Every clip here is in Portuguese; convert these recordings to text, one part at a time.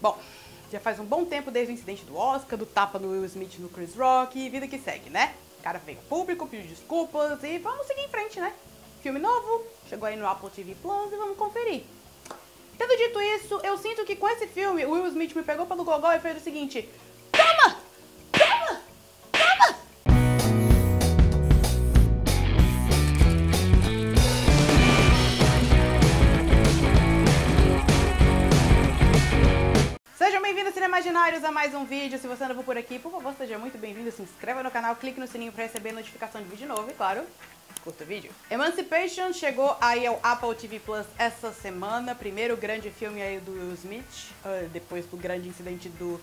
Bom, já faz um bom tempo desde o incidente do Oscar, do tapa no Will Smith no Chris Rock, e vida que segue, né? O cara veio ao público, pediu desculpas e vamos seguir em frente, né? Filme novo, chegou aí no Apple TV Plus e vamos conferir. Tendo dito isso, eu sinto que com esse filme, o Will Smith me pegou pelo gogó e fez o seguinte: toma! Toma! Toma! Sejam bem-vindos, Cinemaginários, a mais um vídeo. Se você não for por aqui, por favor, seja muito bem-vindo. Se inscreva no canal, clique no sininho para receber notificação de vídeo novo e, claro, curta o vídeo. Emancipation chegou aí ao Apple TV Plus essa semana. Primeiro grande filme aí do Will Smith, depois do grande incidente do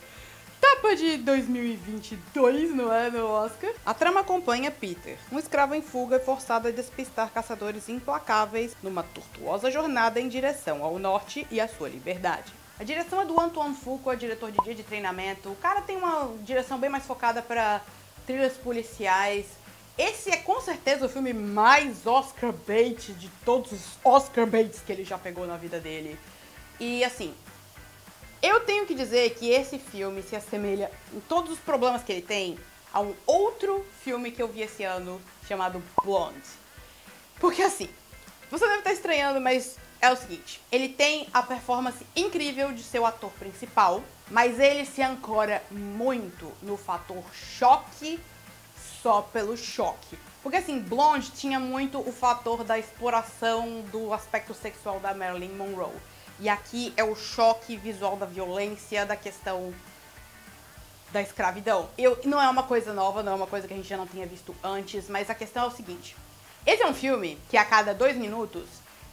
tapa de 2022, não é, no Oscar. A trama acompanha Peter, um escravo em fuga forçado a despistar caçadores implacáveis numa tortuosa jornada em direção ao norte e à sua liberdade. A direção é do Antoine Fuqua, diretor de Dia de Treinamento. O cara tem uma direção bem mais focada para trilhas policiais. Esse é com certeza o filme mais Oscar bait de todos os Oscar baits que ele já pegou na vida dele. E assim, eu tenho que dizer que esse filme se assemelha em todos os problemas que ele tem a um outro filme que eu vi esse ano chamado Blonde. Porque assim, você deve estar estranhando, mas é o seguinte, ele tem a performance incrível de ser o ator principal, mas ele se ancora muito no fator choque só pelo choque. Porque assim, Blonde tinha muito o fator da exploração do aspecto sexual da Marilyn Monroe. E aqui é o choque visual da violência, da questão da escravidão. Não é uma coisa nova, não é uma coisa que a gente já não tinha visto antes, mas a questão é o seguinte. Esse é um filme que a cada 2 minutos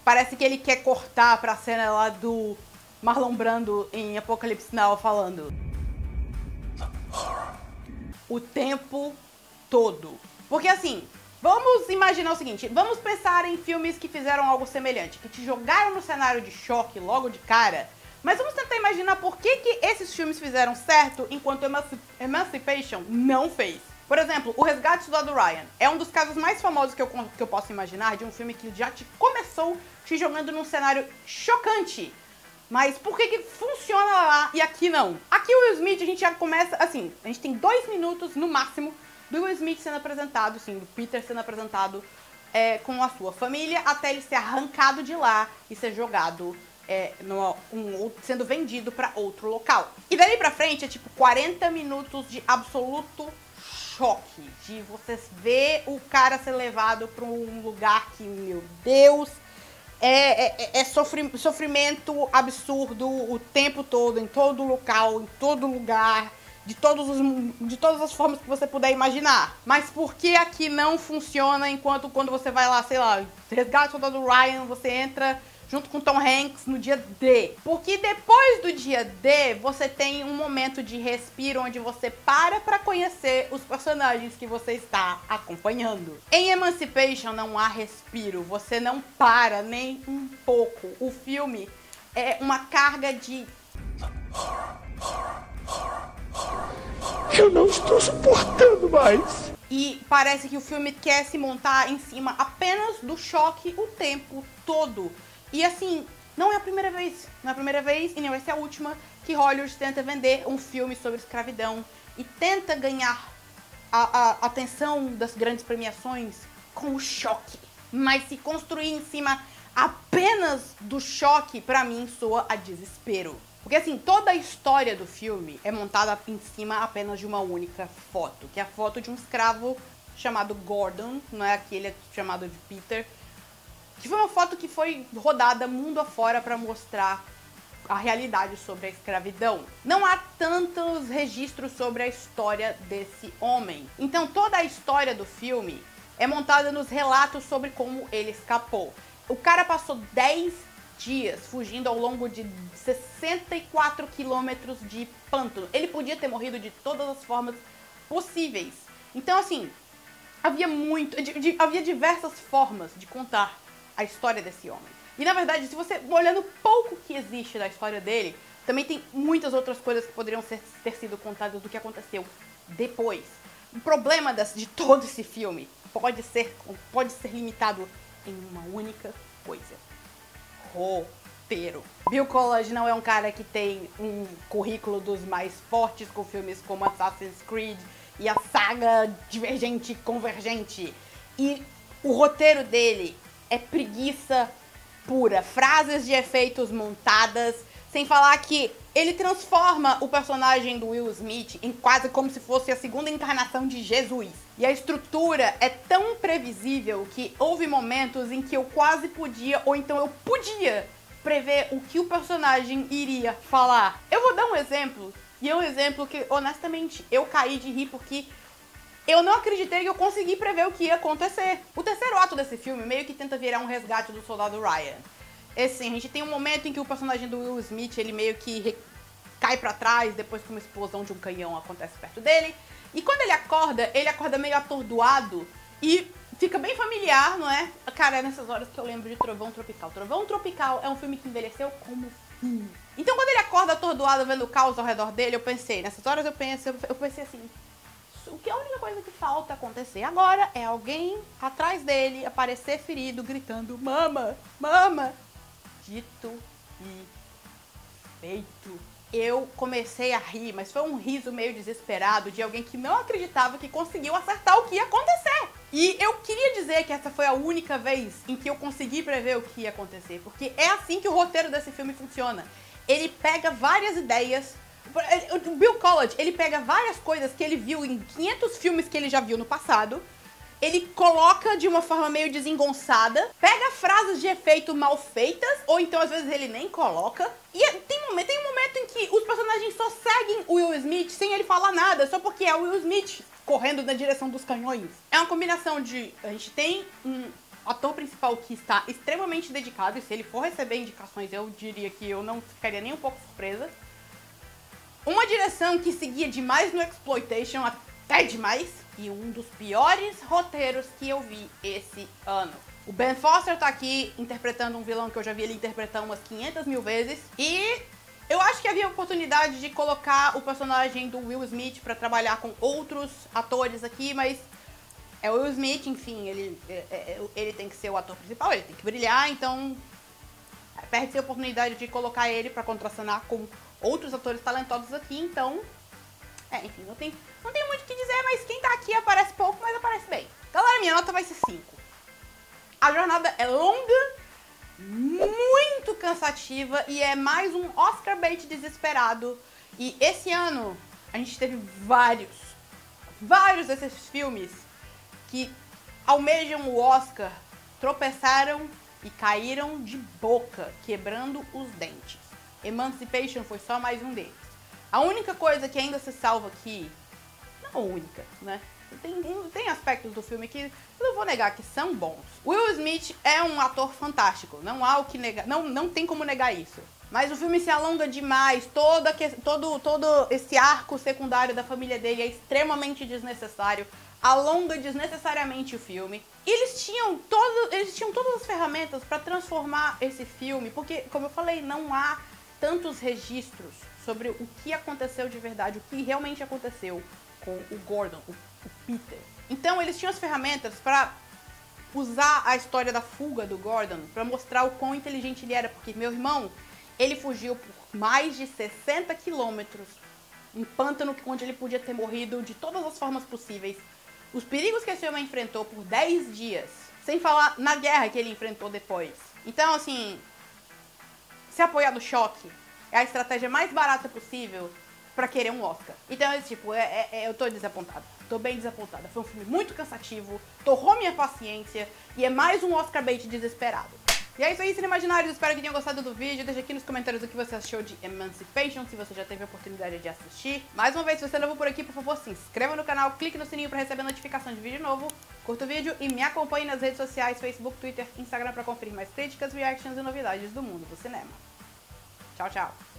parece que ele quer cortar pra cena lá do Marlon Brando em Apocalipse Now falando o tempo todo. Porque assim, vamos imaginar o seguinte, vamos pensar em filmes que fizeram algo semelhante, que te jogaram no cenário de choque logo de cara, mas vamos tentar imaginar por que esses filmes fizeram certo enquanto Emancipation não fez. Por exemplo, O Resgate do Soldado Ryan é um dos casos mais famosos que eu posso imaginar de um filme que já começou te jogando num cenário chocante. Mas por que funciona lá e aqui não? Aqui o Will Smith a gente já começa, assim, a gente tem 2 minutos no máximo do Will Smith sendo apresentado, sim, do Peter sendo apresentado com a sua família, até ele ser arrancado de lá e ser jogado, sendo vendido para outro local. E daí pra frente é tipo 40 minutos de absoluto choque, de você ver o cara ser levado para um lugar que, meu Deus, sofrimento absurdo o tempo todo, em todo local, em todo lugar, de todas as formas que você puder imaginar. Mas por que aqui não funciona enquanto quando você vai lá, sei lá, Resgate do Soldado Ryan, você entra junto com Tom Hanks no dia D? Porque depois do dia D, você tem um momento de respiro onde você para conhecer os personagens que você está acompanhando. Em Emancipation não há respiro, você não para nem um pouco. O filme é uma carga de... Eu não estou suportando mais. E parece que o filme quer se montar em cima apenas do choque o tempo todo. E assim, não é a primeira vez, e nem vai ser a última, que Hollywood tenta vender um filme sobre escravidão e tenta ganhar a atenção das grandes premiações com o choque. Mas se construir em cima apenas do choque, pra mim, soa a desespero. Porque assim, toda a história do filme é montada em cima apenas de uma única foto, que é a foto de um escravo chamado Gordon, não é aquele chamado de Peter, que foi uma foto que foi rodada mundo afora para mostrar a realidade sobre a escravidão. Não há tantos registros sobre a história desse homem. Então toda a história do filme é montada nos relatos sobre como ele escapou. O cara passou 10 dias fugindo ao longo de 64 quilômetros de pântano. Ele podia ter morrido de todas as formas possíveis. Então assim, havia diversas formas de contar a história desse homem. E na verdade, se você olhando pouco que existe da história dele, também tem muitas outras coisas que poderiam ter sido contadas do que aconteceu depois. O problema de todo esse filme pode ser limitado em uma única coisa: roteiro. Bill Collage não é um cara que tem um currículo dos mais fortes com filmes como Assassin's Creed e a saga Divergente e Convergente. E o roteiro dele é preguiça pura, frases de efeitos montadas, sem falar que ele transforma o personagem do Will Smith em quase como se fosse a segunda encarnação de Jesus. E a estrutura é tão previsível que houve momentos em que eu quase podia, ou então eu podia, prever o que o personagem iria falar. Eu vou dar um exemplo, e é um exemplo que, honestamente, eu caí de rir porque eu não acreditei que eu consegui prever o que ia acontecer. O terceiro ato desse filme meio que tenta virar um resgate do soldado Ryan. Assim, a gente tem um momento em que o personagem do Will Smith, ele meio que cai pra trás depois que uma explosão de um canhão acontece perto dele. E quando ele acorda meio atordoado e fica bem familiar, não é? Cara, é nessas horas que eu lembro de Trovão Tropical. Trovão Tropical é um filme que envelheceu como filme. Então quando ele acorda atordoado vendo o caos ao redor dele, eu pensei, nessas horas eu pensei assim, o que é a única coisa que falta acontecer agora é alguém atrás dele aparecer ferido, gritando, mama, mama. Dito e feito. Eu comecei a rir, mas foi um riso meio desesperado de alguém que não acreditava que conseguiu acertar o que ia acontecer. E eu queria dizer que essa foi a única vez em que eu consegui prever o que ia acontecer, porque é assim que o roteiro desse filme funciona. Ele pega várias ideias. O Bill Collage, ele pega várias coisas que ele viu em 500 filmes que ele já viu no passado, ele coloca de uma forma meio desengonçada, pega frases de efeito mal feitas, ou então às vezes ele nem coloca, e tem um momento em que os personagens só seguem o Will Smith sem ele falar nada, só porque é o Will Smith correndo na direção dos canhões. É uma combinação de... A gente tem um ator principal que está extremamente dedicado, e se ele for receber indicações eu diria que eu não ficaria nem um pouco surpresa. Uma direção que seguia demais no exploitation, até demais, e um dos piores roteiros que eu vi esse ano. O Ben Foster tá aqui interpretando um vilão que eu já vi ele interpretar umas 500 mil vezes, e eu acho que havia oportunidade de colocar o personagem do Will Smith pra trabalhar com outros atores aqui, mas é o Will Smith, enfim, ele tem que ser o ator principal, ele tem que brilhar, então perde-se a oportunidade de colocar ele pra contracenar com outros atores talentosos aqui, então... enfim, não tem muito o que dizer, mas quem tá aqui aparece pouco, mas aparece bem. Galera, minha nota vai ser 5. A jornada é longa, muito cansativa e é mais um Oscar bait desesperado. E esse ano a gente teve vários desses filmes que almejam o Oscar, tropeçaram e caíram de boca, quebrando os dentes. Emancipation foi só mais um deles. A única coisa que ainda se salva aqui, não a única, né? Tem aspectos do filme que eu não vou negar que são bons. Will Smith é um ator fantástico, não há o que negar, não tem como negar isso. Mas o filme se alonga demais, todo esse arco secundário da família dele é extremamente desnecessário, alonga desnecessariamente o filme. E eles tinham todas as ferramentas para transformar esse filme, porque, como eu falei, não há tantos registros sobre o que aconteceu de verdade, o que realmente aconteceu com o Gordon, o Peter. Então eles tinham as ferramentas para usar a história da fuga do Gordon, para mostrar o quão inteligente ele era, porque meu irmão, ele fugiu por mais de 60 quilômetros, um pântano onde ele podia ter morrido de todas as formas possíveis, os perigos que esse homem enfrentou por 10 dias, sem falar na guerra que ele enfrentou depois. Então, assim, se apoiar no choque é a estratégia mais barata possível pra querer um Oscar. Então, eu tô desapontada. Tô bem desapontada. Foi um filme muito cansativo, torrou minha paciência e é mais um Oscar bait desesperado. E é isso aí, Cineimaginários. Espero que tenham gostado do vídeo. Deixa aqui nos comentários o que você achou de Emancipation, se você já teve a oportunidade de assistir. Mais uma vez, se você é novo por aqui, por favor, se inscreva no canal, clique no sininho pra receber notificação de vídeo novo, curta o vídeo e me acompanhe nas redes sociais, Facebook, Twitter, Instagram pra conferir mais críticas, reactions e novidades do mundo do cinema. Tchau, tchau.